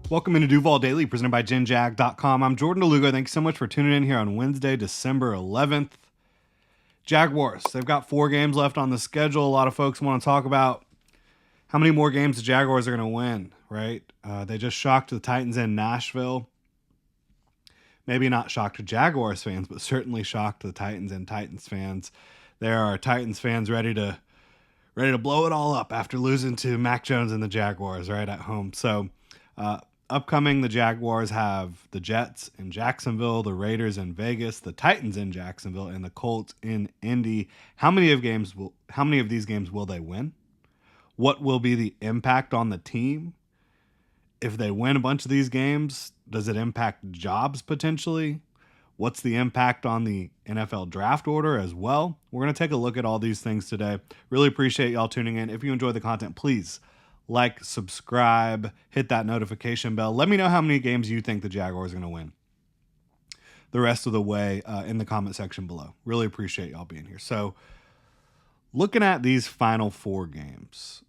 Welcome into Duval Daily, presented by GenJag.com. I'm Jordan DeLugo. Thanks so much for tuning in here on Wednesday, December 11th. Jaguars, they've got 4 games left on the schedule. A lot of folks want to talk about how many more games the Jaguars are going to win, right? They just shocked the Titans in Nashville. Maybe not shocked Jaguars fans, but certainly shocked the Titans and Titans fans. There are Titans fans ready to blow it all up after losing to Mac Jones and the Jaguars right at home. So, upcoming, the Jaguars have the Jets in Jacksonville, the Raiders in Vegas, the Titans in Jacksonville, and the Colts in Indy. How many of these games will they win? What will be the impact on the team? If they win a bunch of these games, does it impact jobs potentially? What's the impact on the NFL draft order as well? We're going to take a look at all these things today. Really appreciate y'all tuning in. If you enjoy the content, please like, subscribe, hit that notification bell. Let me know how many games you think the Jaguars are going to win the rest of the way in the comment section below. Really appreciate y'all being here. So, looking at these final 4 games,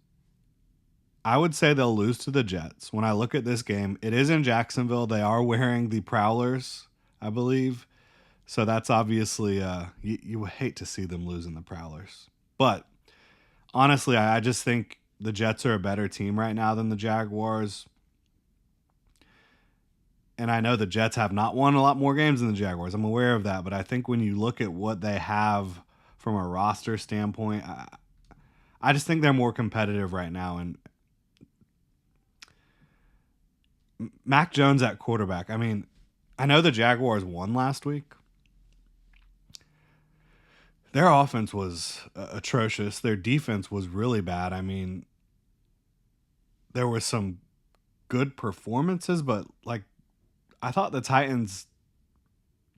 I would say they'll lose to the Jets. When I look at this game, it is in Jacksonville. They are wearing the Prowlers, I believe. So that's obviously, you would hate to see them losing the Prowlers. But honestly, I just think the Jets are a better team right now than the Jaguars. And I know the Jets have not won a lot more games than the Jaguars. I'm aware of that. But I think when you look at what they have from a roster standpoint, I just think they're more competitive right now. And Mac Jones at quarterback, I mean, I know the Jaguars won last week. Their offense was atrocious. Their defense was really bad. I mean, there were some good performances, but I thought the Titans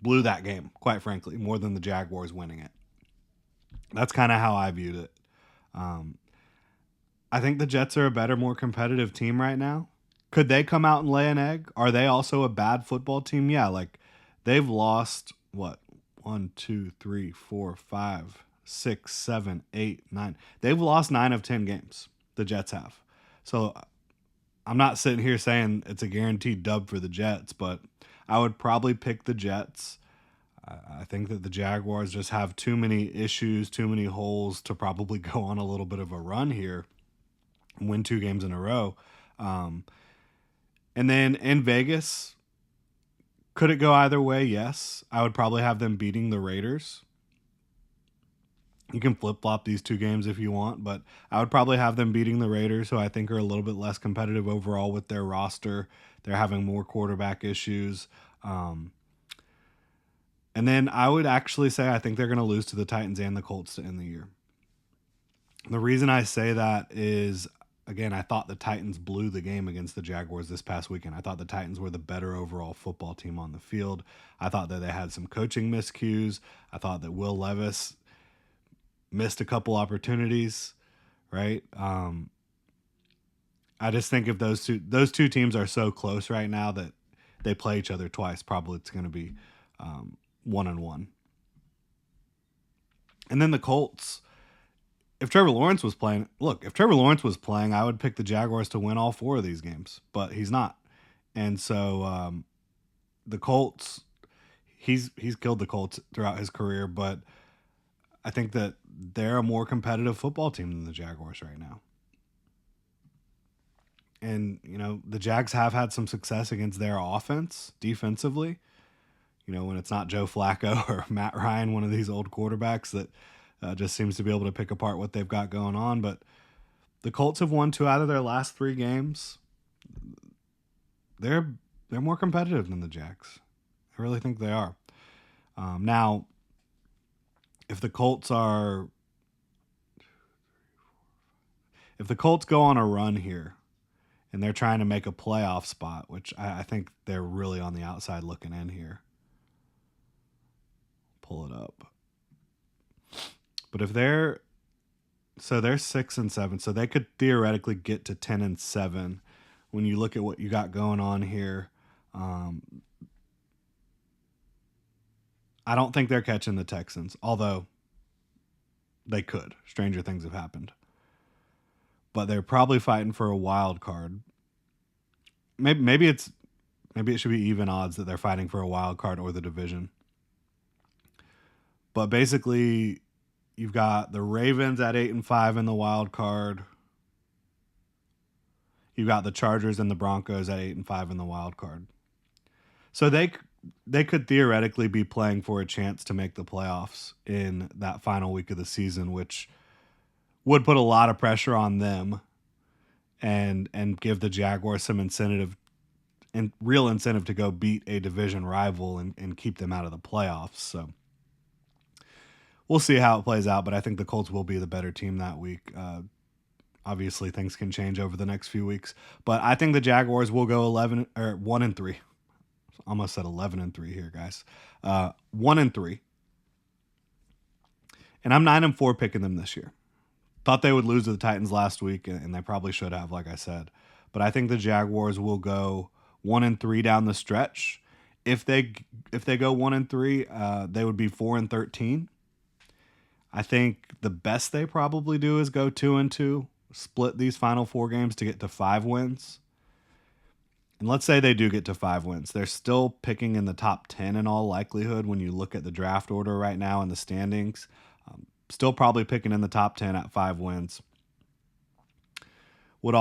blew that game, quite frankly, more than the Jaguars winning it. That's kind of how I viewed it. I think the Jets are a better, more competitive team right now. Could they come out and lay an egg? Are they also a bad football team? Yeah, they've lost what? 1, 2, 3, 4, 5, 6, 7, 8, 9. They've lost 9 of 10 games. The Jets have. So I'm not sitting here saying it's a guaranteed dub for the Jets, but I would probably pick the Jets. I think that the Jaguars just have too many issues, too many holes to probably go on a little bit of a run here and win 2 games in a row. And then in Vegas, could it go either way? Yes. I would probably have them beating the Raiders. You can flip-flop these 2 games if you want, but I would probably have them beating the Raiders, who I think are a little bit less competitive overall with their roster. They're having more quarterback issues. And then I would actually say I think they're going to lose to the Titans and the Colts to end the year. The reason I say that is, again, I thought the Titans blew the game against the Jaguars this past weekend. I thought the Titans were the better overall football team on the field. I thought that they had some coaching miscues. I thought that Will Levis missed a couple opportunities, right? I just think if those two teams are so close right now that they play each other twice, probably it's going to be 1-1. And then the Colts, if Trevor Lawrence was playing, I would pick the Jaguars to win all 4 of these games, but he's not. And so the Colts, he's killed the Colts throughout his career, but I think that they're a more competitive football team than the Jaguars right now. And, the Jags have had some success against their offense defensively. When it's not Joe Flacco or Matt Ryan, one of these old quarterbacks that just seems to be able to pick apart what they've got going on. But the Colts have won 2 out of their last 3 games. They're more competitive than the Jags. I really think they are. Now, if the Colts go on a run here and they're trying to make a playoff spot, which I think they're really on the outside looking in here. Pull it up. But if they're 6-7, so they could theoretically get to 10-7 when you look at what you got going on here. I don't think they're catching the Texans, although they could. Stranger things have happened. But they're probably fighting for a wild card. maybe it should be even odds that they're fighting for a wild card or the division. But basically, you've got the Ravens at 8-5 in the wild card. You've got the Chargers and the Broncos at 8-5 in the wild card. So they could theoretically be playing for a chance to make the playoffs in that final week of the season, which would put a lot of pressure on them and give the Jaguars some incentive and real incentive to go beat a division rival and keep them out of the playoffs. So we'll see how it plays out, but I think the Colts will be the better team that week. Obviously, things can change over the next few weeks, but I think the Jaguars will go 1-3. Almost said 11-3 here, guys. 1-3, and I'm 9-4 picking them this year. Thought they would lose to the Titans last week, and they probably should have, like I said. But I think the Jaguars will go 1-3 down the stretch. If they go 1-3, they would be 4-13. I think the best they probably do is go 2-2, split these final 4 games to get to 5 wins. And let's say they do get to 5 wins. They're still picking in the top 10 in all likelihood when you look at the draft order right now and the standings. Still probably picking in the top 10 at 5 wins. Would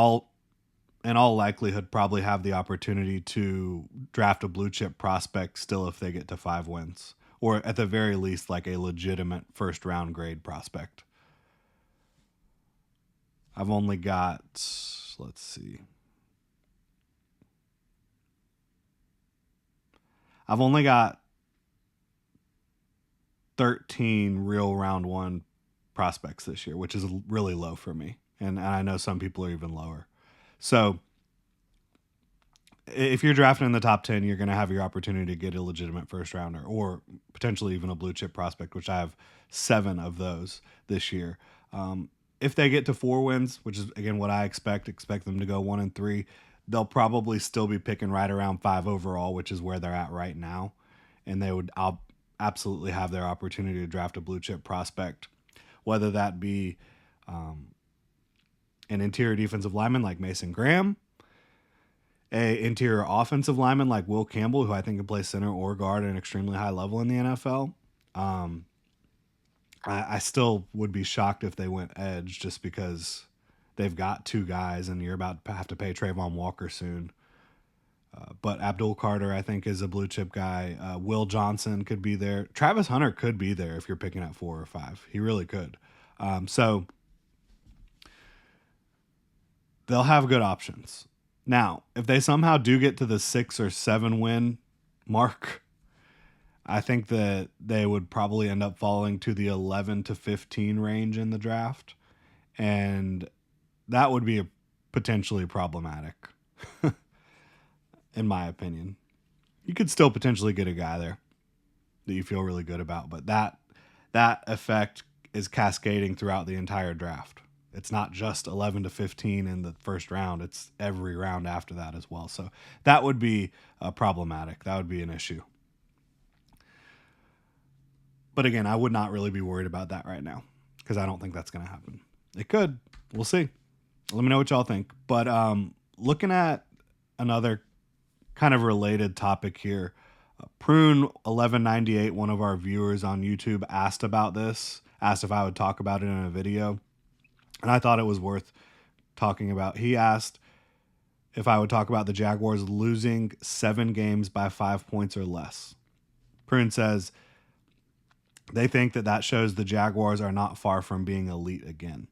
in all likelihood probably have the opportunity to draft a blue chip prospect still if they get to 5 wins. Or at the very least, like a legitimate first round grade prospect. I've only got, let's see. I've only got 13 real round 1 prospects this year, which is really low for me. And I know some people are even lower. So if you're drafting in the top 10, you're going to have your opportunity to get a legitimate first rounder or potentially even a blue chip prospect, which I have 7 of those this year. If they get to 4 wins, which is again what I expect them to go 1-3, they'll probably still be picking right around 5 overall, which is where they're at right now. And I'll absolutely have their opportunity to draft a blue chip prospect, whether that be an interior defensive lineman like Mason Graham, a interior offensive lineman like Will Campbell, who I think can play center or guard at an extremely high level in the NFL. I still would be shocked if they went edge just because they've got 2 guys and you're about to have to pay Trayvon Walker soon. But Abdul Carter, I think, is a blue chip guy. Will Johnson could be there. Travis Hunter could be there if you're picking at 4 or 5. He really could. So they'll have good options. Now, if they somehow do get to the 6 or 7 win mark, I think that they would probably end up falling to the 11 to 15 range in the draft. And that would be potentially problematic, in my opinion. You could still potentially get a guy there that you feel really good about, but that effect is cascading throughout the entire draft. It's not just 11 to 15 in the first round. It's every round after that as well. So that would be problematic. That would be an issue. But again, I would not really be worried about that right now because I don't think that's going to happen. It could. We'll see. Let me know what y'all think. But looking at another kind of related topic here, Prune 1198, one of our viewers on YouTube, asked about this, asked if I would talk about it in a video. And I thought it was worth talking about. He asked if I would talk about the Jaguars losing 7 games by 5 points or less. Prune says they think that shows the Jaguars are not far from being elite again.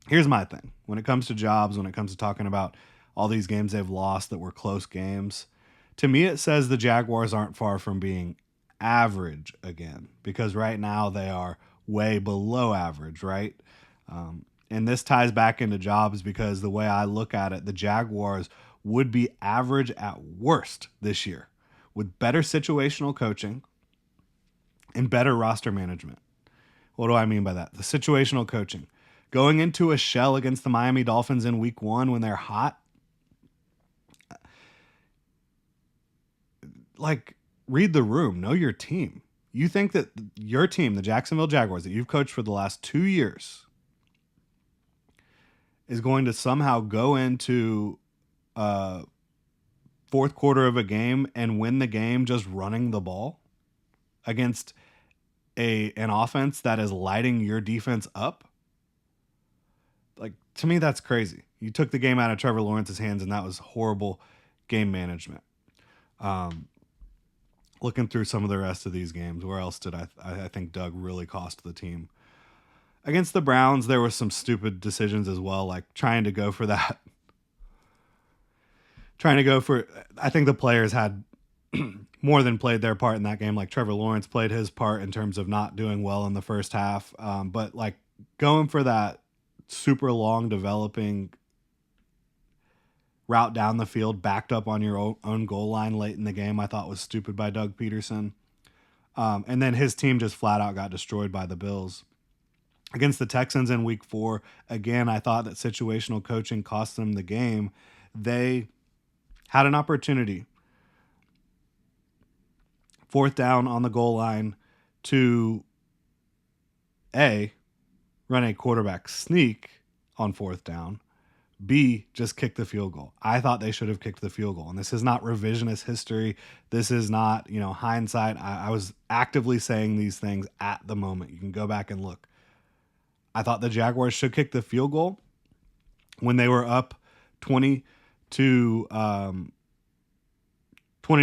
Here's my thing. When it comes to jobs, when it comes to talking about all these games they've lost that were close games, to me it says the Jaguars aren't far from being average again, because right now they are way below average, right? And this ties back into jobs because the way I look at it, the Jaguars would be average at worst this year with better situational coaching and better roster management. What do I mean by that? The situational coaching. Going into a shell against the Miami Dolphins in week 1 when they're hot. Like, read the room. Know your team. You think that your team, the Jacksonville Jaguars, that you've coached for the last 2 years, is going to somehow go into fourth quarter of a game and win the game just running the ball against an offense that is lighting your defense up. Like, to me, that's crazy. You took the game out of Trevor Lawrence's hands, and that was horrible game management. Looking through some of the rest of these games, where else did I think Doug really cost the team? Against the Browns, there were some stupid decisions as well, like trying to go for that. I think the players had more than played their part in that game. Like Trevor Lawrence played his part in terms of not doing well in the first half. But like going for that super long developing route down the field, backed up on your own goal line late in the game, I thought was stupid by Doug Peterson. And then his team just flat out got destroyed by the Bills. Against the Texans in week 4, again, I thought that situational coaching cost them the game. They had an opportunity, fourth down on the goal line, to A, run a quarterback sneak on fourth down, B, just kick the field goal. I thought they should have kicked the field goal. And this is not revisionist history. This is not, hindsight. I was actively saying these things at the moment. You can go back and look. I thought the Jaguars should kick the field goal when they were up 20 to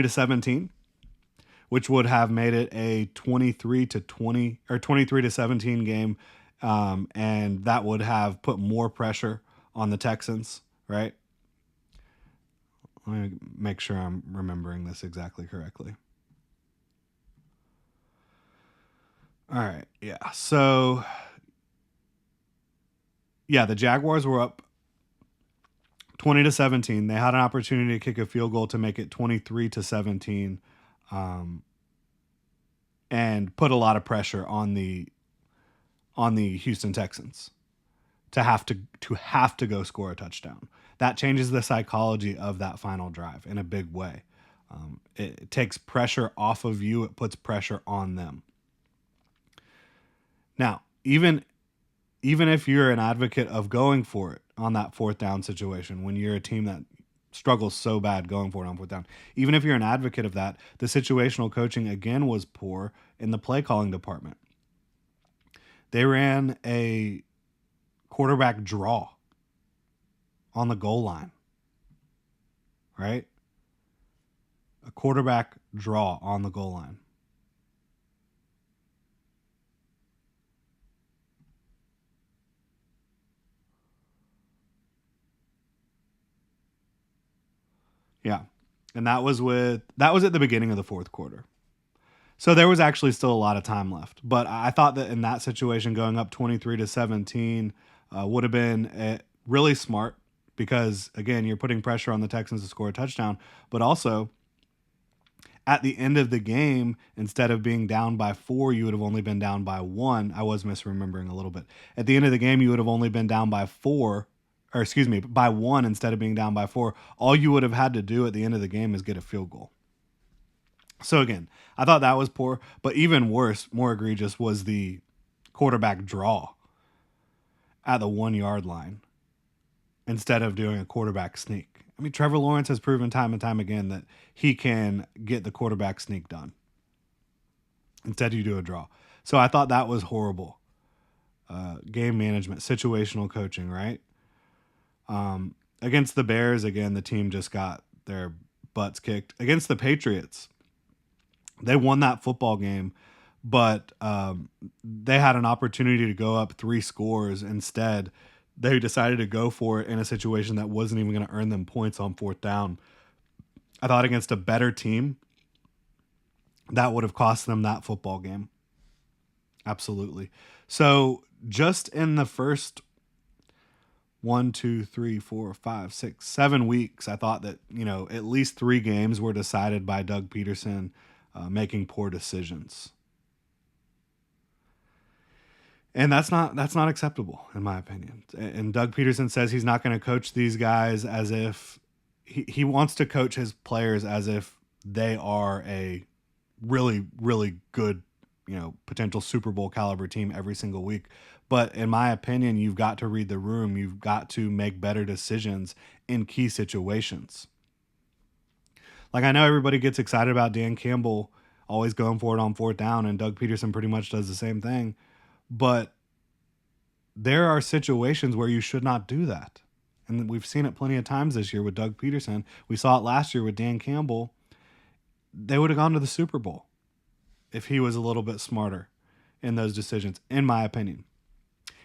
17, which would have made it a 23 to 20 or 23 to 17 game. And that would have put more pressure on the Texans, right? Let me make sure I'm remembering this exactly correctly. All right. Yeah. So, yeah, the Jaguars were up 20 to 17. They had an opportunity to kick a field goal to make it 23 to 17, and put a lot of pressure on the Houston Texans to have to go score a touchdown. That changes the psychology of that final drive in a big way. It takes pressure off of you. It puts pressure on them. Now, even if you're an advocate of going for it on that fourth down situation, when you're a team that struggles so bad going for it on fourth down, even if you're an advocate of that, the situational coaching again was poor in the play calling department. They ran a quarterback draw on the goal line, right? A quarterback draw on the goal line. Yeah. And that was at the beginning of the fourth quarter. So there was actually still a lot of time left. But I thought that in that situation, going up 23 to 17 would have been really smart because, again, you're putting pressure on the Texans to score a touchdown. But also, at the end of the game, instead of being down by 4, you would have only been down by 1. I was misremembering a little bit. At the end of the game, you would have only been down by by 1 instead of being down by 4. All you would have had to do at the end of the game is get a field goal. So again, I thought that was poor, but even worse, more egregious, was the quarterback draw at the 1-yard line instead of doing a quarterback sneak. I mean, Trevor Lawrence has proven time and time again that he can get the quarterback sneak done. Instead, you do a draw. So I thought that was horrible. Game management, situational coaching, right? Against the Bears, again, the team just got their butts kicked. Against the Patriots, they won that football game, but they had an opportunity to go up 3 scores. Instead, they decided to go for it in a situation that wasn't even going to earn them points on fourth down. I thought against a better team, that would have cost them that football game. Absolutely. So just in the first 1, 2, 3, 4, 5, 6, 7 weeks, I thought that, at least 3 games were decided by Doug Peterson making poor decisions. And that's not acceptable, in my opinion. And Doug Peterson says he's not going to coach these guys as if he wants to coach his players as if they are a really, really good potential Super Bowl caliber team every single week. But in my opinion, you've got to read the room. You've got to make better decisions in key situations. Like, I know everybody gets excited about Dan Campbell always going for it on fourth down, and Doug Peterson pretty much does the same thing. But there are situations where you should not do that. And we've seen it plenty of times this year with Doug Peterson. We saw it last year with Dan Campbell. They would have gone to the Super Bowl if he was a little bit smarter in those decisions, in my opinion.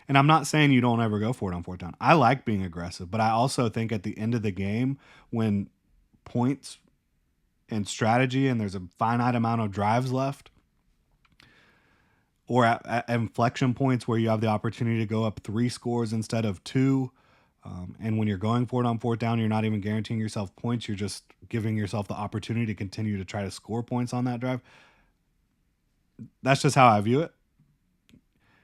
And I'm not saying you don't ever go for it on fourth down. I like being aggressive, but I also think at the end of the game, when points and strategy and there's a finite amount of drives left, or at inflection points where you have the opportunity to go up 3 scores instead of 2, and when you're going for it on fourth down, you're not even guaranteeing yourself points. You're just giving yourself the opportunity to continue to try to score points on that drive. That's just how I view it.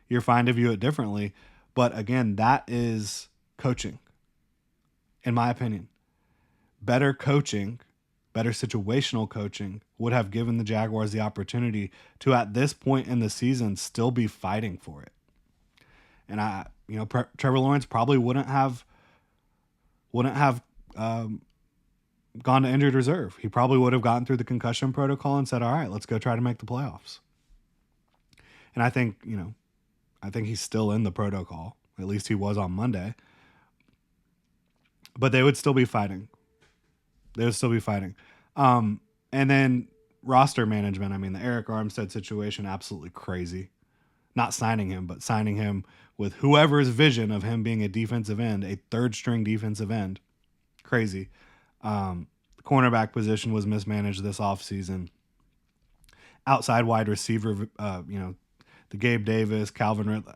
You're fine to view it differently. But again, that is coaching, in my opinion. Better coaching, better situational coaching would have given the Jaguars the opportunity to, at this point in the season, still be fighting for it. And Trevor Lawrence probably wouldn't have gone to injured reserve. He probably would have gotten through the concussion protocol and said, all right, let's go try to make the playoffs. And I think he's still in the protocol. At least he was on Monday. But they would still be fighting. And then roster management. I mean, the Eric Armstead situation, absolutely crazy. Not signing him, but signing him with whoever's vision of him being a defensive end, a third-string defensive end. Crazy. The cornerback position was mismanaged this offseason. Outside wide receiver, the Gabe Davis, Calvin Ridley,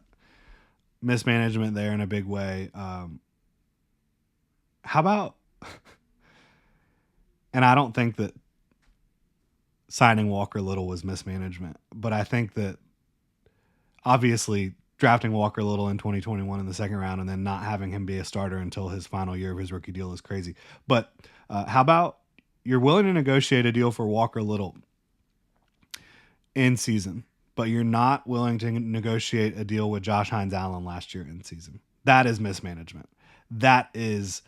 mismanagement there in a big way. How about, and I don't think that signing Walker Little was mismanagement, but I think that obviously drafting Walker Little in 2021 in the second round and then not having him be a starter until his final year of his rookie deal is crazy. But how about you're willing to negotiate a deal for Walker Little in season, but you're not willing to negotiate a deal with Josh Hines-Allen last year in season? That is mismanagement. That is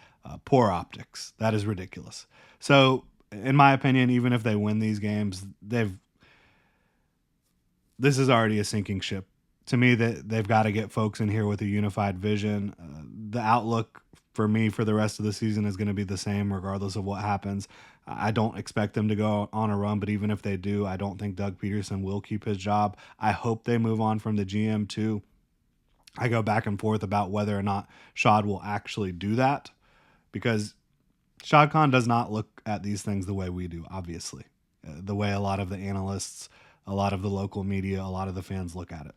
poor optics. That is ridiculous. So, in my opinion, even if they win these games, this is already a sinking ship. To me, that they've got to get folks in here with a unified vision. The outlook for me for the rest of the season is going to be the same regardless of what happens. I don't expect them to go on a run, but even if they do, I don't think Doug Peterson will keep his job. I hope they move on from the GM too. I go back and forth about whether or not Shad will actually do that, because Shad Khan does not look at these things the way we do, obviously. The way a lot of the analysts, a lot of the local media, a lot of the fans look at it.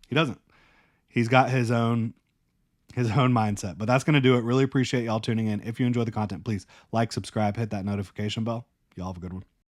He doesn't. He's got his own mindset. But that's going to do it. Really appreciate y'all tuning in. If you enjoy the content, please like, subscribe, hit that notification bell. Y'all have a good one.